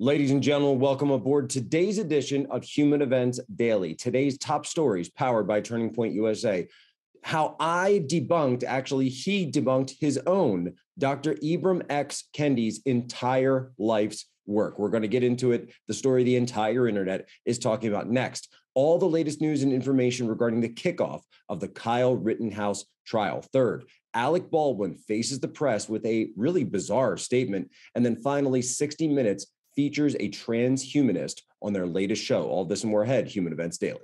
Ladies and gentlemen, welcome aboard today's edition of Human Events Daily. Today's top stories powered by Turning Point USA. How I debunked, actually, he debunked his own, Dr. Ibram X. Kendi's entire life's work. We're going to get into it. The story the entire internet is talking about next. All the latest news and information regarding the kickoff of the Kyle Rittenhouse trial. Third, Alec Baldwin faces the press with a really bizarre statement. And then finally, 60 Minutes features a transhumanist on their latest show. All this and more ahead, Human Events Daily.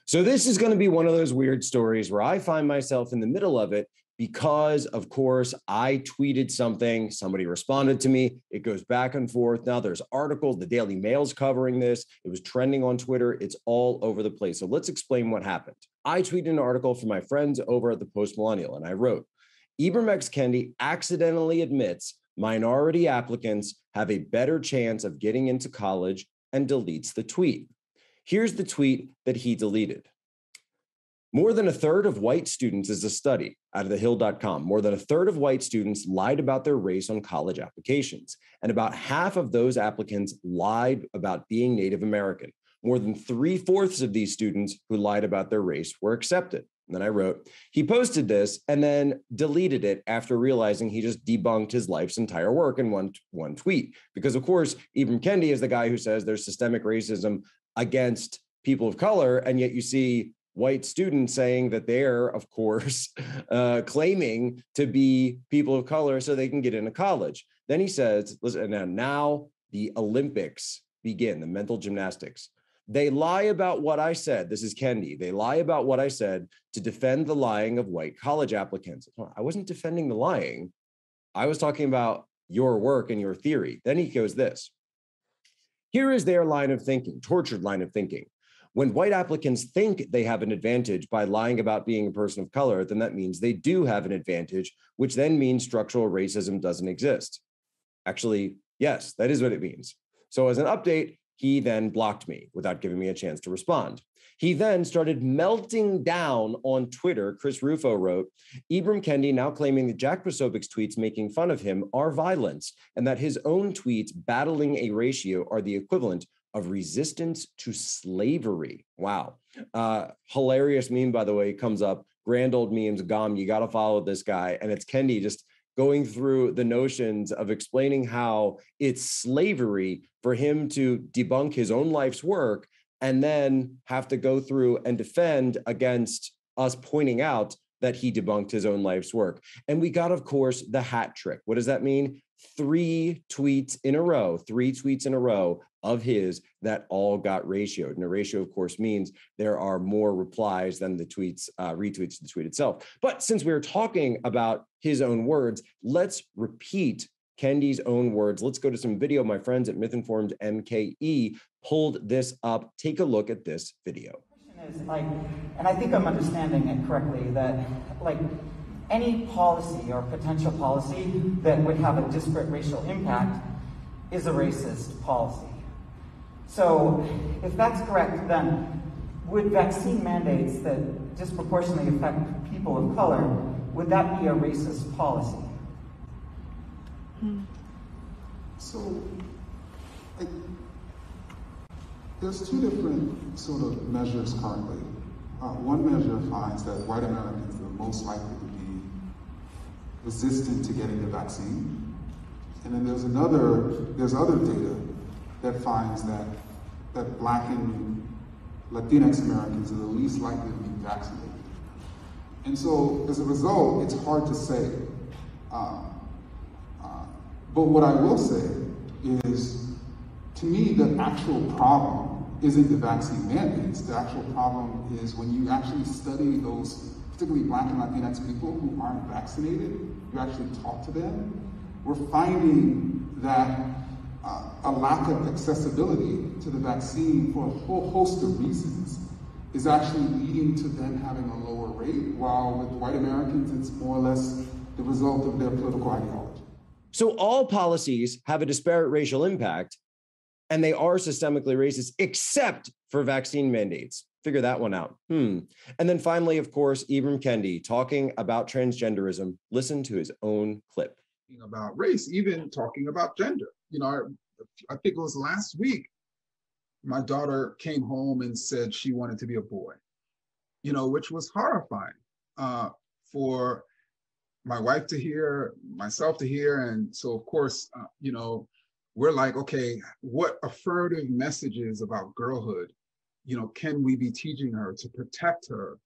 So this is going to be one of those weird stories where I find myself in the middle of it because, of course, I tweeted something, somebody responded to me, it goes back and forth. Now there's articles, the Daily Mail's covering this, it was trending on Twitter, it's all over the place. So let's explain what happened. I tweeted an article from my friends over at the Post Millennial, and I wrote, Ibram X. Kendi accidentally admits minority applicants have a better chance of getting into college and deletes the tweet. Here's the tweet that he deleted. More than a third of white students is a study out of thehill.com. More than a third of white students lied about their race on college applications. And about half of those applicants lied about being Native American. More than 3/4 of these students who lied about their race were accepted. And then I wrote, he posted this and then deleted it after realizing he just debunked his life's entire work in one tweet. Because of course, Ibram Kendi is the guy who says there's systemic racism against people of color. And yet you see white students saying that they're, of course, claiming to be people of color so they can get into college. Then he says, listen, now the Olympics begin, the mental gymnastics. They lie about what I said. This is Kendi. They lie about what I said to defend the lying of white college applicants. I wasn't defending the lying. I was talking about your work and your theory. Then he goes this. Here is their line of thinking, tortured line of thinking. When white applicants think they have an advantage by lying about being a person of color, then that means they do have an advantage, which then means structural racism doesn't exist. Actually, yes, that is what it means. So as an update, he then blocked me without giving me a chance to respond. He then started melting down on Twitter. Chris Rufo wrote, Ibram Kendi now claiming that Jack Posobiec's tweets making fun of him are violence and that his own tweets battling a ratio are the equivalent of resistance to slavery. Wow. Hilarious meme, by the way, comes up. Grand old memes, Gom, you got to follow this guy. And it's Kendi just going through the notions of explaining how it's slavery for him to debunk his own life's work and then have to go through and defend against us pointing out that he debunked his own life's work. And we got, of course, the hat trick. What does that mean? 3 tweets in a row of his that all got ratioed. And a ratio, of course, means there are more replies than the tweets, retweets to the tweet itself. But since we're talking about his own words, let's repeat Kendi's own words. Let's go to some video. My friends at Myth-Informed MKE pulled this up. Take a look at this video. Is like, and I think I'm understanding it correctly, that like any policy or potential policy that would have a disparate racial impact is a racist policy. So if that's correct, then would vaccine mandates that disproportionately affect people of color, would that be a racist policy? So there's 2 different sort of measures currently. One measure finds that white Americans are most likely to be resistant to getting the vaccine. And then there's other data that finds that Black and Latinx Americans are the least likely to be vaccinated. And so as a result, it's hard to say. But what I will say is, to me, the actual problem isn't the vaccine mandates. The actual problem is when you actually study those, particularly Black and Latinx people who aren't vaccinated, you actually talk to them, we're finding that a lack of accessibility to the vaccine for a whole host of reasons is actually leading to them having a lower rate, while with white Americans, it's more or less the result of their political ideology. So all policies have a disparate racial impact, and they are systemically racist, except for vaccine mandates. Figure that one out. And then finally, of course, Ibram Kendi talking about transgenderism. Listen to his own clip. About race, even talking about gender. I think it was last week, my daughter came home and said she wanted to be a boy, which was horrifying for my wife to hear, myself to hear. And so, of course, we're like, okay, what affirmative messages about girlhood, can we be teaching her to protect her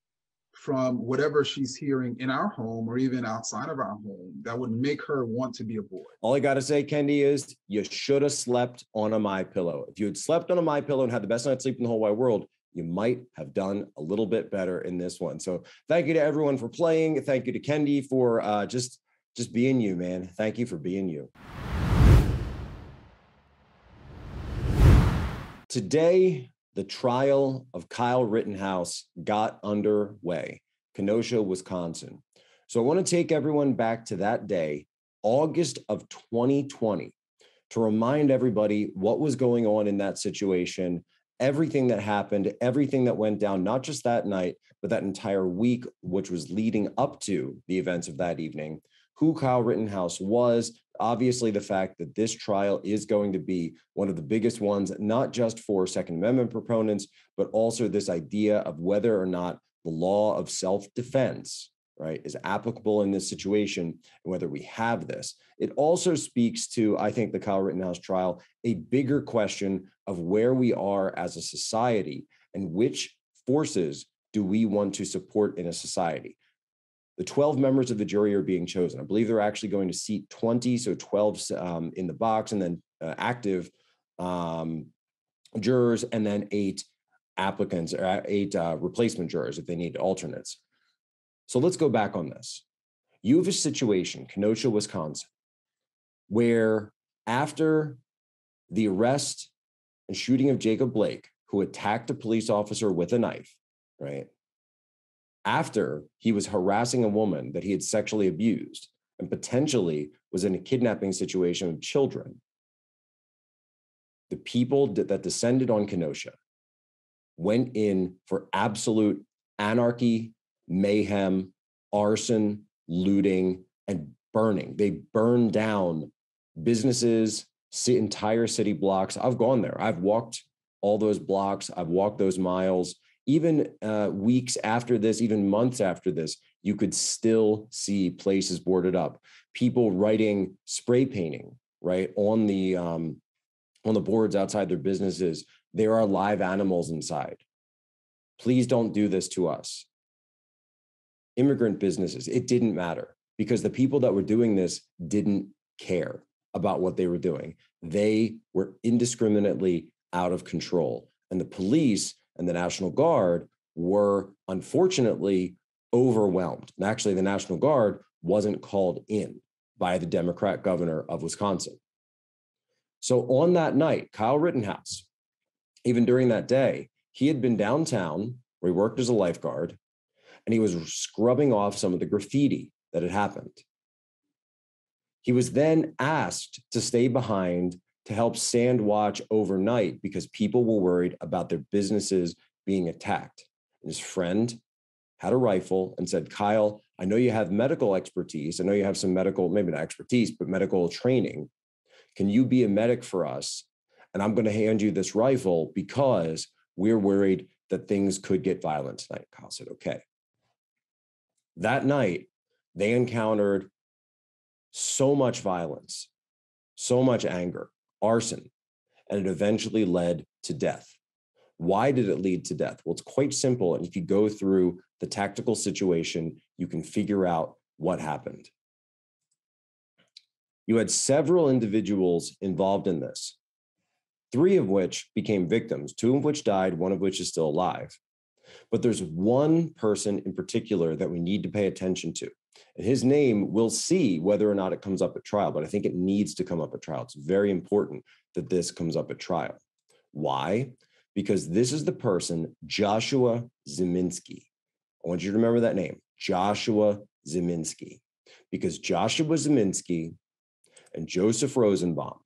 from whatever she's hearing in our home or even outside of our home that would make her want to be a boy? All I got to say, Kendi, is you should have slept on a MyPillow. If you had slept on a MyPillow and had the best night's sleep in the whole wide world, you might have done a little bit better in this one. So thank you to everyone for playing. Thank you to Kendi for just being you, man. Thank you for being you. Today, the trial of Kyle Rittenhouse got underway, Kenosha, Wisconsin. So I want to take everyone back to that day, August of 2020, to remind everybody what was going on in that situation, everything that happened, everything that went down, not just that night, but that entire week, which was leading up to the events of that evening, who Kyle Rittenhouse was, obviously the fact that this trial is going to be one of the biggest ones, not just for Second Amendment proponents, but also this idea of whether or not the law of self-defense, right, is applicable in this situation and whether we have this. It also speaks to, I think, the Kyle Rittenhouse trial, a bigger question of where we are as a society and which forces do we want to support in a society. The 12 members of the jury are being chosen. I believe they're actually going to seat 20, so 12 in the box, and then active jurors, and then 8 applicants, or 8 replacement jurors if they need alternates. So let's go back on this. You have a situation, Kenosha, Wisconsin, where after the arrest and shooting of Jacob Blake, who attacked a police officer with a knife, right? After he was harassing a woman that he had sexually abused and potentially was in a kidnapping situation with children, the people that descended on Kenosha went in for absolute anarchy, mayhem, arson, looting, and burning. They burned down businesses, entire city blocks. I've gone there. I've walked all those blocks. I've walked those miles. Even weeks after this, even months after this, you could still see places boarded up. People writing, spray painting, right, on the boards outside their businesses. There are live animals inside. Please don't do this to us. Immigrant businesses, it didn't matter because the people that were doing this didn't care about what they were doing. They were indiscriminately out of control. And the police and the National Guard were unfortunately overwhelmed. And actually, the National Guard wasn't called in by the Democrat governor of Wisconsin. So on that night, Kyle Rittenhouse, even during that day, he had been downtown where he worked as a lifeguard, and he was scrubbing off some of the graffiti that had happened. He was then asked to stay behind to help stand watch overnight because people were worried about their businesses being attacked. And his friend had a rifle and said, Kyle, I know you have medical expertise. I know you have some medical, maybe not expertise, but medical training. Can you be a medic for us? And I'm going to hand you this rifle because we're worried that things could get violent tonight. Kyle said, okay. That night, they encountered so much violence, so much anger, arson, and it eventually led to death. Why did it lead to death? Well, it's quite simple. And if you go through the tactical situation, you can figure out what happened. You had several individuals involved in this, 3 of which became victims, 2 of which died, 1 of which is still alive. But there's one person in particular that we need to pay attention to. And his name, we'll see whether or not it comes up at trial, but I think it needs to come up at trial. It's very important that this comes up at trial. Why? Because this is the person, Joshua Ziminski. I want you to remember that name, Joshua Ziminski, because Joshua Ziminski and Joseph Rosenbaum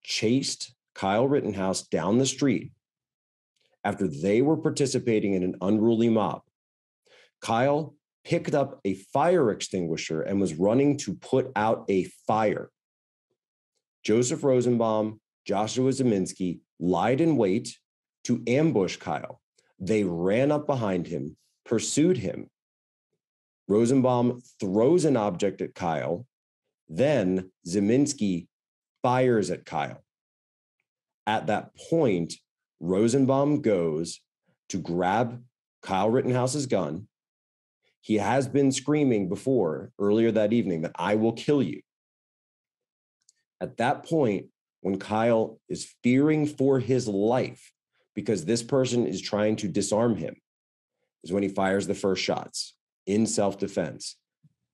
chased Kyle Rittenhouse down the street after they were participating in an unruly mob. Kyle picked up a fire extinguisher and was running to put out a fire. Joseph Rosenbaum, Joshua Ziminski lied in wait to ambush Kyle. They ran up behind him, pursued him. Rosenbaum throws an object at Kyle. Then Ziminski fires at Kyle. At that point, Rosenbaum goes to grab Kyle Rittenhouse's gun. He has been screaming before, earlier that evening, that I will kill you. At that point, when Kyle is fearing for his life because this person is trying to disarm him, is when he fires the first shots in self-defense.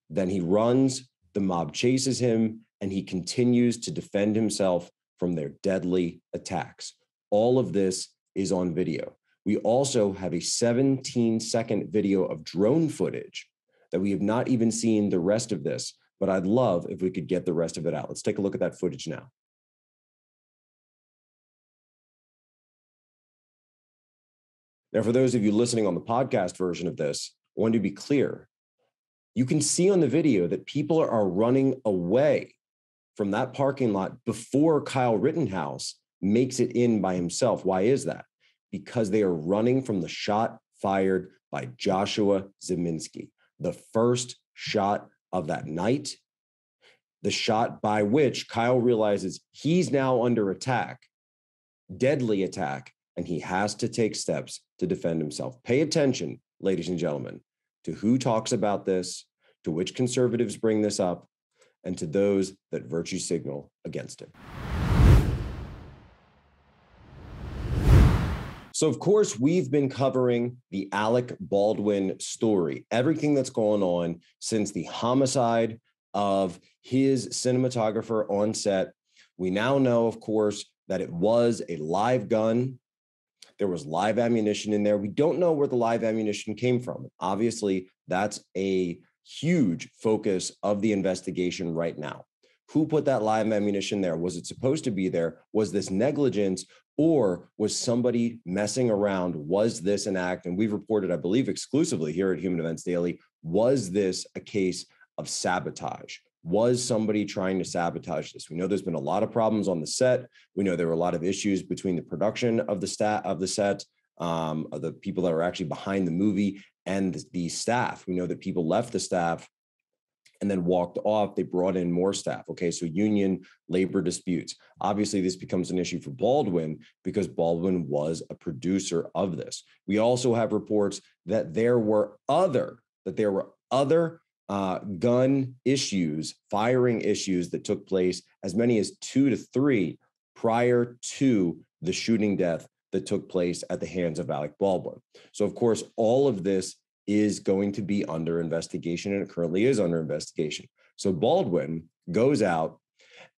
Then he runs, the mob chases him, and he continues to defend himself from their deadly attacks. All of this is on video. We also have a 17-second video of drone footage that we have not even seen the rest of this, but I'd love if we could get the rest of it out. Let's take a look at that footage now. Now, for those of you listening on the podcast version of this, I want to be clear. You can see on the video that people are running away from that parking lot before Kyle Rittenhouse makes it in by himself. Why is that? Because they are running from the shot fired by Joshua Ziminski, the first shot of that night, the shot by which Kyle realizes he's now under attack, deadly attack, and he has to take steps to defend himself. Pay attention, ladies and gentlemen, to who talks about this, to which conservatives bring this up, and to those that virtue signal against it. So, of course, we've been covering the Alec Baldwin story, everything that's going on since the homicide of his cinematographer on set. We now know, of course, that it was a live gun. There was live ammunition in there. We don't know where the live ammunition came from. Obviously, that's a huge focus of the investigation right now. Who put that live ammunition there? Was it supposed to be there? Was this negligence? Or was somebody messing around? Was this an act? And we've reported, I believe, exclusively here at Human Events Daily, was this a case of sabotage? Was somebody trying to sabotage this? We know there's been a lot of problems on the set. We know there were a lot of issues between the production of the set, of the people that are actually behind the movie and the staff. We know that people left the staff and then walked off. They brought in more staff. Okay, so union labor disputes. Obviously, this becomes an issue for Baldwin because Baldwin was a producer of this. We also have reports that there were other gun issues, firing issues that took place, as many as 2 to 3 prior to the shooting death that took place at the hands of Alec Baldwin. So, of course, all of this is going to be under investigation, and it currently is under investigation. So Baldwin goes out,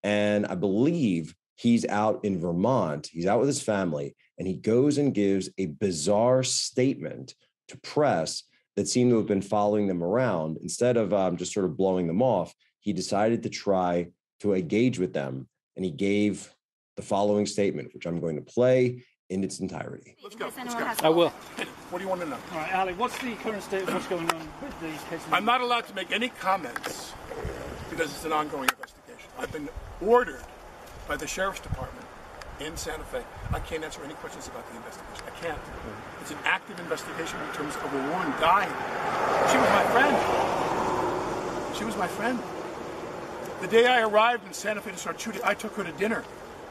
and I believe he's out in Vermont. He's out with his family, and he goes and gives a bizarre statement to press that seemed to have been following them around. Instead of just sort of blowing them off, he decided to try to engage with them, and he gave the following statement, which I'm going to play in its entirety. Let's go. I will. What do you want to know? All right, Alec, what's the current state of what's going on with these cases? I'm not allowed to make any comments because it's an ongoing investigation. I've been ordered by the Sheriff's Department in Santa Fe. I can't answer any questions about the investigation. I can't. It's an active investigation in terms of a woman dying. She was my friend. She was my friend. The day I arrived in Santa Fe to start shooting, I took her to dinner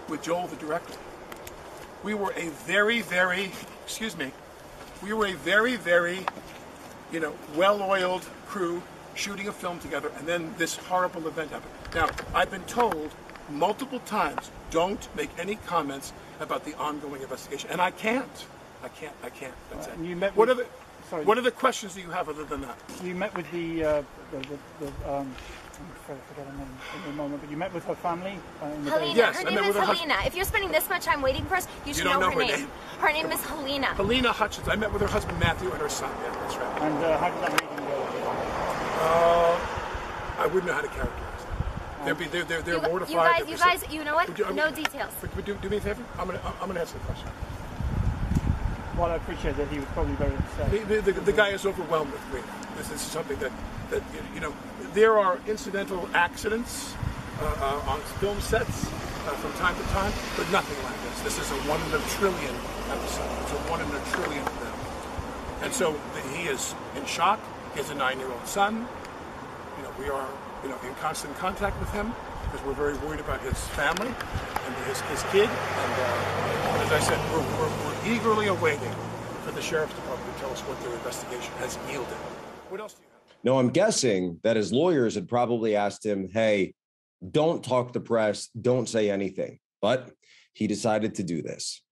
with Joel, the director. We were a very, very, well-oiled crew shooting a film together, and then this horrible event happened. Now, I've been told multiple times, don't make any comments about the ongoing investigation, and I can't. That's it. You met with, what are the questions that you have other than that? You met with I'm forget her name in a moment, but you met with her family in the Helena. day. Yes, her I name met is with her Helena. If you're spending this much time waiting for us, you should don't know know her her name. name? Her name is Helena. Helena Hutchins. I met with her husband Matthew and her son. Yeah, that's right. And how did that meeting go? I wouldn't know how to characterize them. They're mortified. You guys, you know what? No details. Do me a favor. I'm gonna answer the question. Well, I appreciate that he was probably very upset. The guy is overwhelmed with grief. This is something that you know, there are incidental accidents on film sets from time to time, but nothing like this. This is a 1 in a trillion episode. It's a 1 in a trillion event. And so he is in shock. He has a 9-year-old son. You know, we are, you know, in constant contact with him because we're very worried about his family and his kid. And as I said, we're eagerly awaiting for the Sheriff's Department to tell us what their investigation has yielded. What else do you have? No, I'm guessing that his lawyers had probably asked him, hey, don't talk to the press, don't say anything. But he decided to do this.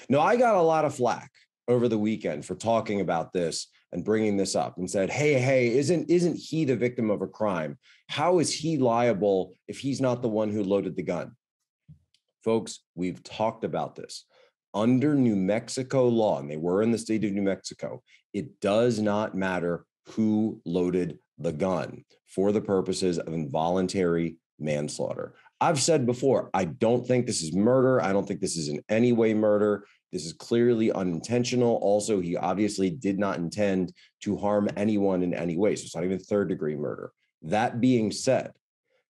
No, I got a lot of flack over the weekend for talking about this and bringing this up and said, hey, isn't he the victim of a crime? How is he liable if he's not the one who loaded the gun? Folks, we've talked about this. Under New Mexico law, and they were in the state of New Mexico, it does not matter who loaded the gun for the purposes of involuntary manslaughter. I've said before, I don't think this is murder. I don't think this is in any way murder. This is clearly unintentional. Also, he obviously did not intend to harm anyone in any way. So it's not even third-degree murder. That being said,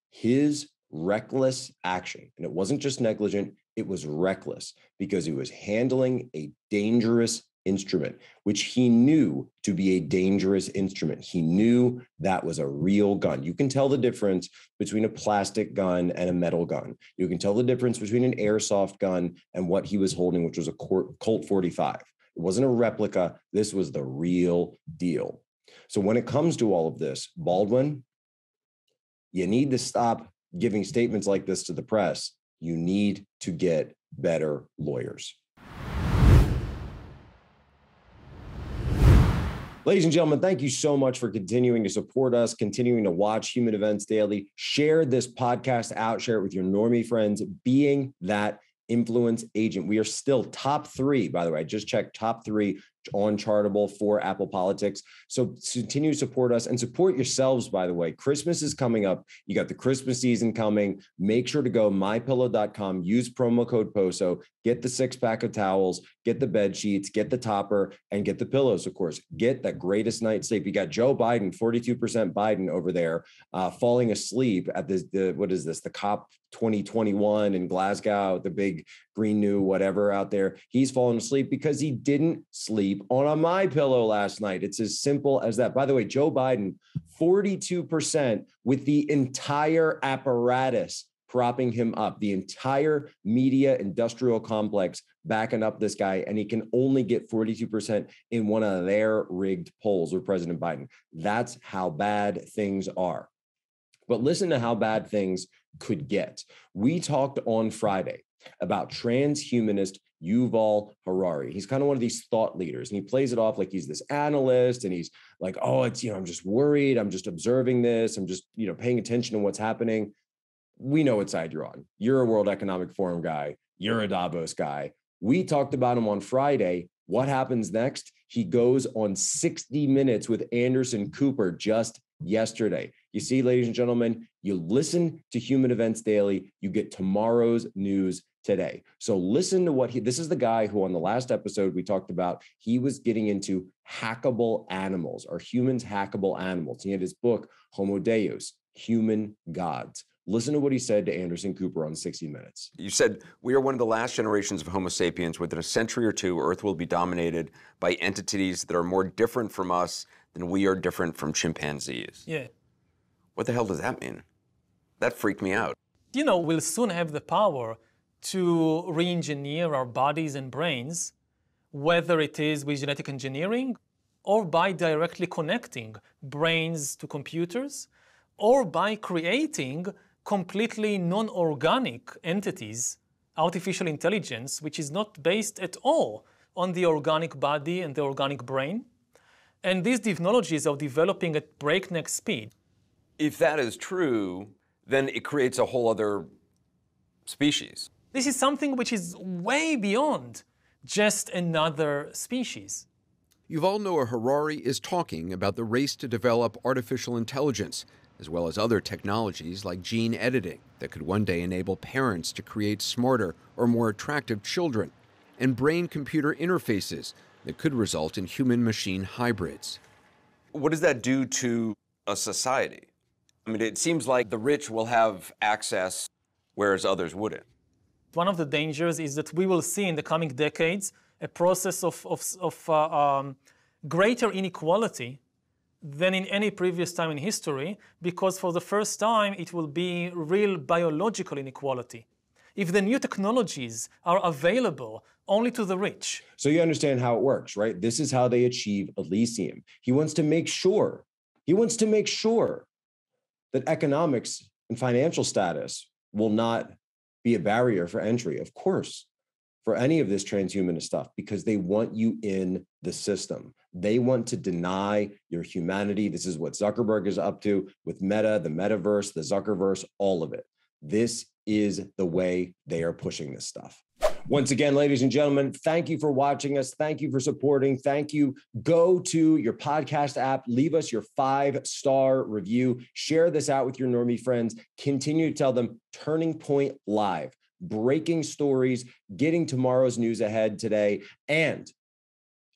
his reckless action, and it wasn't just negligent, it was reckless because he was handling a dangerous instrument, which he knew to be a dangerous instrument. He knew that was a real gun. You can tell the difference between a plastic gun and a metal gun. You can tell the difference between an airsoft gun and what he was holding, which was a Colt 45. It wasn't a replica. This was the real deal. So when it comes to all of this, Baldwin, you need to stop giving statements like this to the press. You need to get better lawyers. Ladies and gentlemen, thank you so much for continuing to support us, continuing to watch Human Events Daily. Share this podcast out, share it with your normie friends, being that influence agent. We are still top 3, by the way. I just checked top 3 on Chartable for Apple Politics. So continue to support us and support yourselves, by the way. Christmas is coming up. You got the Christmas season coming. Make sure to go mypillow.com, use promo code POSO, get the 6-pack of towels, get the bed sheets, get the topper, and get the pillows, of course. Get that greatest night's sleep. You got Joe Biden, 42% Biden over there, falling asleep at the COP 2021 in Glasgow, the big green new whatever out there. He's fallen asleep because he didn't sleep on a MyPillow last night. It's as simple as that. By the way, Joe Biden, 42% with the entire apparatus propping him up, the entire media industrial complex backing up this guy, and he can only get 42% in one of their rigged polls with President Biden. That's how bad things are. But listen to how bad things could get. We talked on Friday about transhumanist Yuval Harari. He's kind of one of these thought leaders, and he plays it off like he's this analyst, and he's like, oh, it's, I'm just worried. I'm just observing this. I'm just, paying attention to what's happening. We know what side you're on. You're a World Economic Forum guy. You're a Davos guy. We talked about him on Friday. What happens next? He goes on 60 Minutes with Anderson Cooper just yesterday. You see, ladies and gentlemen, you listen to Human Events Daily, you get tomorrow's news today. So listen to this is the guy who on the last episode we talked about, he was getting into hackable animals. Are humans hackable animals? He had his book, Homo Deus, Human Gods. Listen to what he said to Anderson Cooper on 60 Minutes. You said, we are one of the last generations of Homo sapiens. Within a century or two, Earth will be dominated by entities that are more different from us than we are different from chimpanzees. Yeah. What the hell does that mean? That freaked me out. We'll soon have the power to re-engineer our bodies and brains, whether it is with genetic engineering or by directly connecting brains to computers or by creating completely non-organic entities, artificial intelligence, which is not based at all on the organic body and the organic brain. And these technologies are developing at breakneck speed. If that is true, then it creates a whole other species. This is something which is way beyond just another species. Yuval Noah Harari is talking about the race to develop artificial intelligence, as well as other technologies like gene editing that could one day enable parents to create smarter or more attractive children, and brain-computer interfaces that could result in human-machine hybrids. What does that do to a society? I mean, it seems like the rich will have access, whereas others wouldn't. One of the dangers is that we will see in the coming decades a process of greater inequality than in any previous time in history, because for the first time it will be real biological inequality. If the new technologies are available only to the rich. So you understand how it works, right? This is how they achieve Elysium. He wants to make sure that economics and financial status will not be a barrier for entry, of course, for any of this transhumanist stuff, because they want you in the system. They want to deny your humanity. This is what Zuckerberg is up to with Meta, the metaverse, the Zuckerverse, all of it. This is the way they are pushing this stuff. Once again, ladies and gentlemen, thank you for watching us. Thank you for supporting. Thank you. Go to your podcast app, leave us your 5-star review, share this out with your normie friends, continue to tell them Turning Point Live, breaking stories, getting tomorrow's news ahead today. And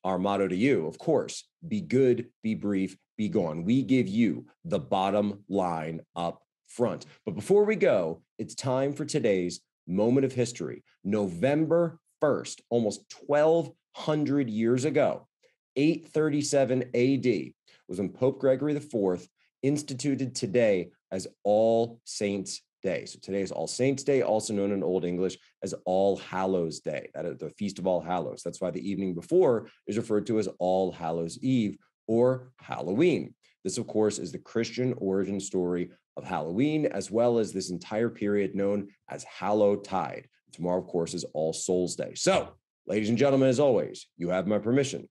our motto to you, of course, be good, be brief, be gone. We give you the bottom line up front. But before we go, it's time for today's moment of history. November 1st, almost 1,200 years ago, 837 AD, was when Pope Gregory IV instituted today as All Saints' Day. So today is All Saints' Day, also known in Old English as All Hallows' Day. That is the Feast of All Hallows. That's why the evening before is referred to as All Hallows' Eve or Halloween. This, of course, is the Christian origin story of Halloween, as well as this entire period known as Hallowtide. Tomorrow, of course, is All Souls' Day. So, ladies and gentlemen, as always, you have my permission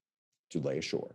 to lay ashore.